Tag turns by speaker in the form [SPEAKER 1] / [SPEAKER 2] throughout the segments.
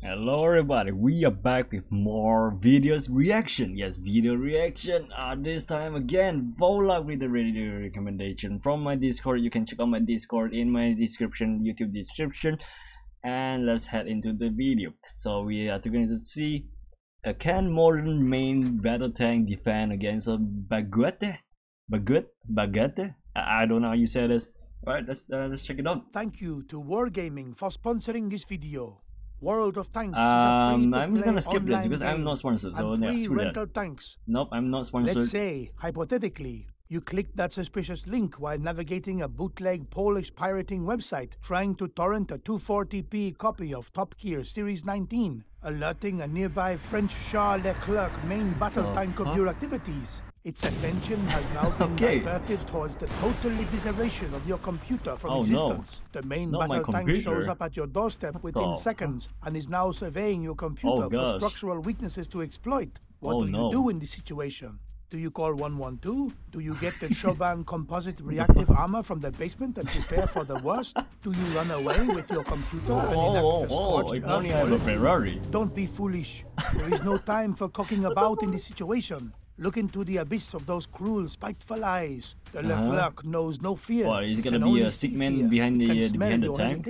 [SPEAKER 1] Hello everybody, we are back with more videos reaction. Yes, video reaction. This time again, vlog with the radio recommendation from my Discord. You can check out my Discord in my description, YouTube description. And let's head into the video. So we are going to see can modern main battle tank defend against a Baguette? Baguette? I don't know how you say this. Alright, let's check it out.
[SPEAKER 2] Thank you to Wargaming for sponsoring this video. World of Tanks is a
[SPEAKER 1] I'm just gonna skip this because I'm not sponsored, so yeah, screw
[SPEAKER 2] rental
[SPEAKER 1] that.
[SPEAKER 2] tanks.
[SPEAKER 1] Nope, I'm not sponsored.
[SPEAKER 2] Let's say, hypothetically, you clicked that suspicious link while navigating a bootleg Polish pirating website trying to torrent a 240p copy of Top Gear Series 19, alerting a nearby French Charles Leclerc main battle tank of your activities. Its attention has now been diverted towards the total disarrangement of your computer from existence. No. The main battle tank shows up at your doorstep within seconds and is now surveying your computer for structural weaknesses to exploit. What do you do in this situation? Do you call 112? Do you get the Chauvin composite reactive armor from the basement and prepare for the worst? Do you run away with your computer and enact the scorched earth
[SPEAKER 1] have a Ferrari.
[SPEAKER 2] Don't be foolish. There is no time for cocking about in this situation. Look into the abyss of those cruel, spiteful eyes. The Leclerc knows no fear.
[SPEAKER 1] Well, is it gonna be a stickman behind the tank?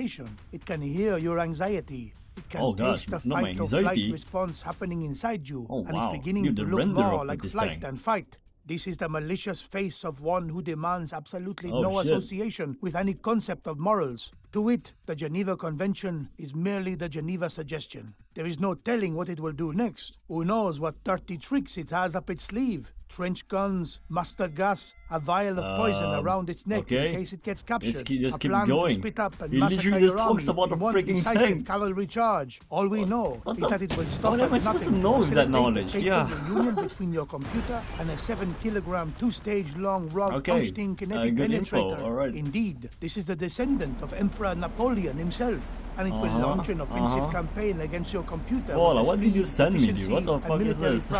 [SPEAKER 2] It can hear your anxiety. It can taste the fight or flight response happening inside you, and it's beginning to look more like flight than fight. This is the malicious face of one who demands absolutely no association with any concept of morals. To it, the Geneva Convention is merely the Geneva Suggestion. There is no telling what it will do next. Who knows what dirty tricks it has up its sleeve? Trench guns, mustard gas, a vial of poison around its neck in case it gets captured.
[SPEAKER 1] Just keep
[SPEAKER 2] plan
[SPEAKER 1] going.
[SPEAKER 2] To spit up and
[SPEAKER 1] he literally just talks about a freaking tank.
[SPEAKER 2] Cavalry charge. All we know is that it will stop
[SPEAKER 1] am I supposed to know that knowledge? Yeah.
[SPEAKER 2] The union between your computer and a 7-kilogram, 2-stage long rod tungsten kinetic penetrator. Indeed, this is the descendant of Emperor Napoleon himself, and it will launch an offensive campaign against your computer.
[SPEAKER 1] What did you send me, dude? What the fuck is this?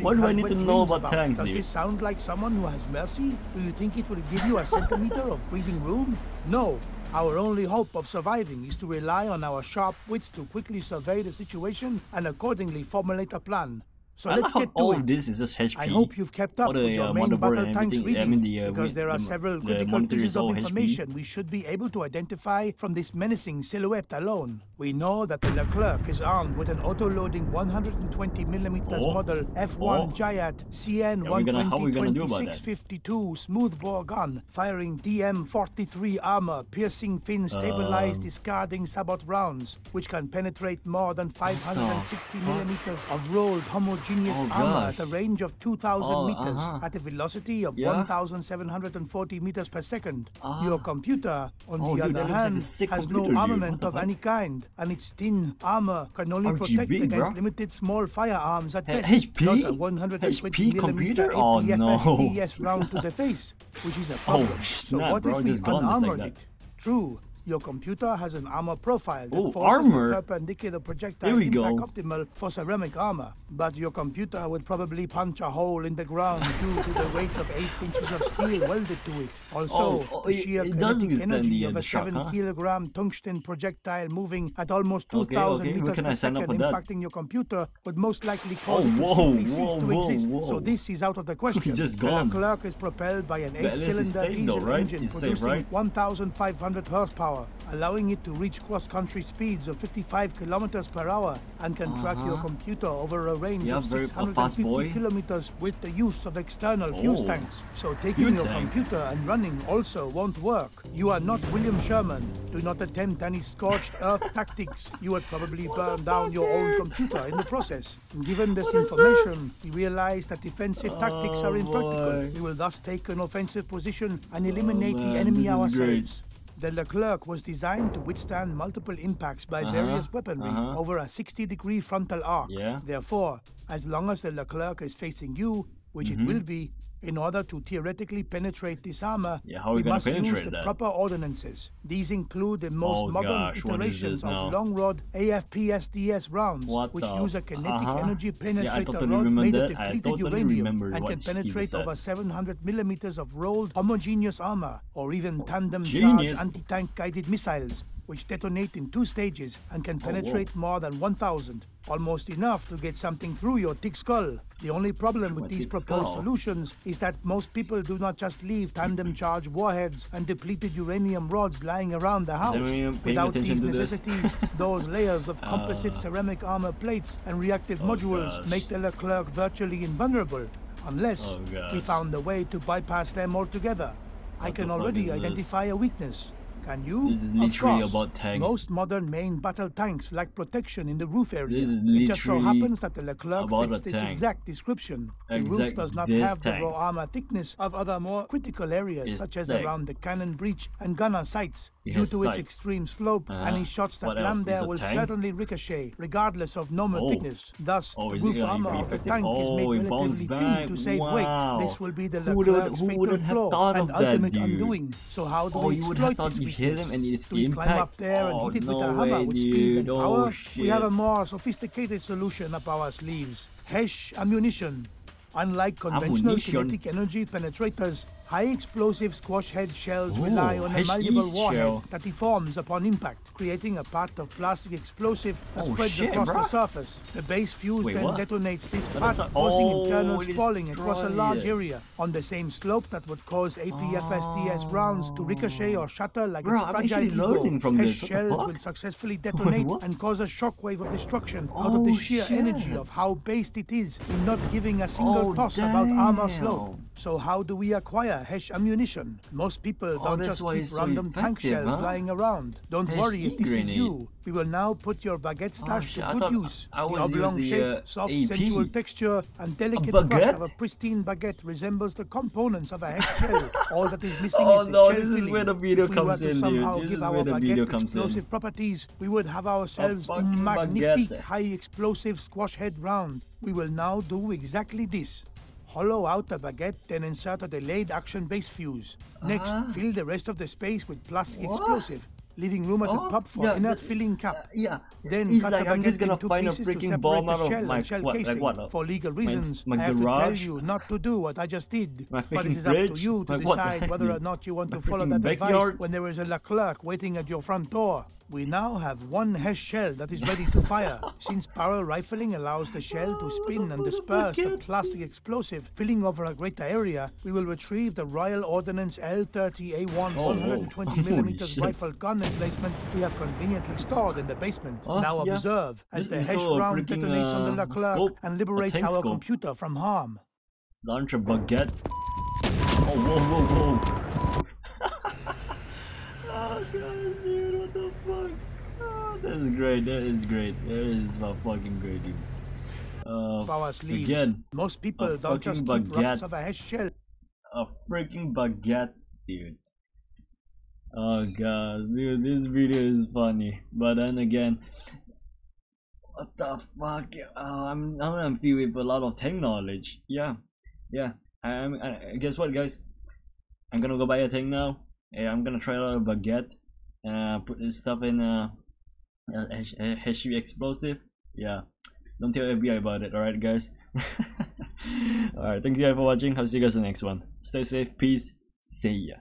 [SPEAKER 1] What do I need to know about tanks, dude?
[SPEAKER 2] Does this sound like someone who has mercy? Do you think it will give you a centimeter of breathing room? No. Our only hope of surviving is to rely on our sharp wits to quickly survey the situation and accordingly formulate a plan. So let's get to it.
[SPEAKER 1] This is just HP.
[SPEAKER 2] I hope you've kept up with your main battle tanks reading, because there are several critical pieces of information we should be able to identify from this menacing silhouette alone. We know that the Leclerc is armed with an auto-loading 120mm model F1 Giant CN-120-2652 smoothbore gun, firing DM-43 armor, piercing fin stabilized discarding sabot rounds, which can penetrate more than 560mm of rolled homogeneous armor at a range of 2,000 meters at a velocity of 1,740 meters per second. Your computer, on the other hand, has no armament of any kind, and its thin armor can only protect against limited small firearms at best. Not a 120mm APFSTS round to the face, which is a problem. So what if we unarmored it? True. Your computer has an armor profile that forces the perpendicular projectile impact optimal for ceramic armor, but your computer would probably punch a hole in the ground due to the weight of 8 inches of steel welded to it. Also, the sheer kinetic energy of a 7-kilogram tungsten projectile moving at almost 2,000 meters per second impacting your computer would most likely cause it to simply cease to exist. So this is out of the question. The Leclerc is propelled by an 8-cylinder diesel engine producing 1,500 horsepower, allowing it to reach cross-country speeds of 55 kilometers per hour and can track your computer over a range of 650 kilometers with the use of external fuse tanks. So taking your computer and running also won't work. You are not William Sherman. Do not attempt any scorched earth tactics. You would probably burn down your own computer in the process. Given this information, we realize that defensive tactics are impractical. We will thus take an offensive position and eliminate the enemy ourselves. The Leclerc was designed to withstand multiple impacts by various weaponry over a 60-degree frontal arc. Therefore, as long as the Leclerc is facing you, which it will be, in order to theoretically penetrate this armor, we must use the proper ordnances. These include the most modern iterations of long-rod AFPSDS rounds, which use a kinetic energy penetrator rod made of depleted uranium and can penetrate over 700 millimeters of rolled homogeneous armor, or even tandem charged anti-tank guided missiles, which detonate in 2 stages and can penetrate more than 1,000. Almost enough to get something through your thick skull. The only problem with these proposed solutions is that most people do not just leave tandem charge warheads and depleted uranium rods lying around the house. Without these necessities, those layers of composite ceramic armor plates and reactive modules make the Leclerc virtually invulnerable, unless we found a way to bypass them altogether. I can already identify a weakness. Can you?
[SPEAKER 1] This is literally about tanks.
[SPEAKER 2] Most modern main battle tanks lack protection in the roof area. It just so happens that the Leclerc fits this exact description. The roof does not have the raw armor thickness of other more critical areas, such as around the cannon breech and gunner sights. Due to its extreme slope, any shots that land there will certainly ricochet, regardless of normal thickness. Thus, the roof armor of the tank is made relatively thin to save weight. This will be the Leclerc's fatal flaw and ultimate undoing. So how do we exploit this weakness?
[SPEAKER 1] Hit him and it's
[SPEAKER 2] do we climb up there and hit it with a hammer with speed and power? We have a more sophisticated solution up our sleeves. HESH ammunition. Unlike conventional kinetic energy penetrators, high explosive squash head shells rely on a malleable warhead that deforms upon impact, creating a path of plastic explosive that spreads across the surface. The base fuse then detonates this path, causing internal spalling across a large area on the same slope that would cause APFSTS rounds to ricochet or shatter like its fragile ego. HESH shells will successfully detonate and cause a shockwave of destruction out of the sheer energy of how based it is in not giving a single toss about armor slope. So how do we acquire HESH ammunition? Most people don't just keep random tank shells lying around. Don't worry if this is you. We will now put your baguette stash to good use. The oblong shape, soft sensual texture, and delicate crush of a pristine baguette resembles the components of a HESH shell. All that is missing is the shell filling.
[SPEAKER 1] This is where the video comes in, dude. This is where the video comes in.
[SPEAKER 2] Explosive properties, we would have ourselves a magnifique high explosive squash head round. We will now do exactly this. Hollow out the baguette, then insert a delayed action base fuse. Next, fill the rest of the space with plastic explosive, leaving room at the top for inert filling cap. Then cut the baguette
[SPEAKER 1] I'm just gonna
[SPEAKER 2] into
[SPEAKER 1] find a
[SPEAKER 2] pieces to
[SPEAKER 1] freaking
[SPEAKER 2] separate
[SPEAKER 1] bomb
[SPEAKER 2] the
[SPEAKER 1] out of
[SPEAKER 2] shell
[SPEAKER 1] my
[SPEAKER 2] and shell casing. For legal reasons, I have to tell you not to do what I just did. But it is up to you to decide whether or not you want to follow that advice when there is a Leclerc waiting at your front door. We now have one HESH shell that is ready to fire. Since barrel rifling allows the shell to spin and disperse the plastic explosive, filling over a greater area, we will retrieve the Royal Ordnance L30A1 120mm rifle gun emplacement we have conveniently stored in the basement. Now observe as the HESH round detonates on the Leclerc and liberates our computer from harm.
[SPEAKER 1] Launch a baguette. Oh, whoa. Oh god, dude, what the fuck? Oh, that is great, that is great. That is fucking great, dude.
[SPEAKER 2] Our sleeves.
[SPEAKER 1] Again,
[SPEAKER 2] most people don't just keep wraps of a HESH shell.
[SPEAKER 1] A freaking baguette, dude. Oh god, dude, this video is funny. But then again, what the fuck? I'm filled with a lot of tank knowledge. Yeah. Guess what, guys? I'm gonna go buy a tank now. Yeah, I'm gonna try out a baguette. Put this stuff in HE explosive. Yeah, don't tell FBI about it. Alright, guys. Alright, thank you guys for watching. I'll see you guys in the next one. Stay safe, peace, see ya.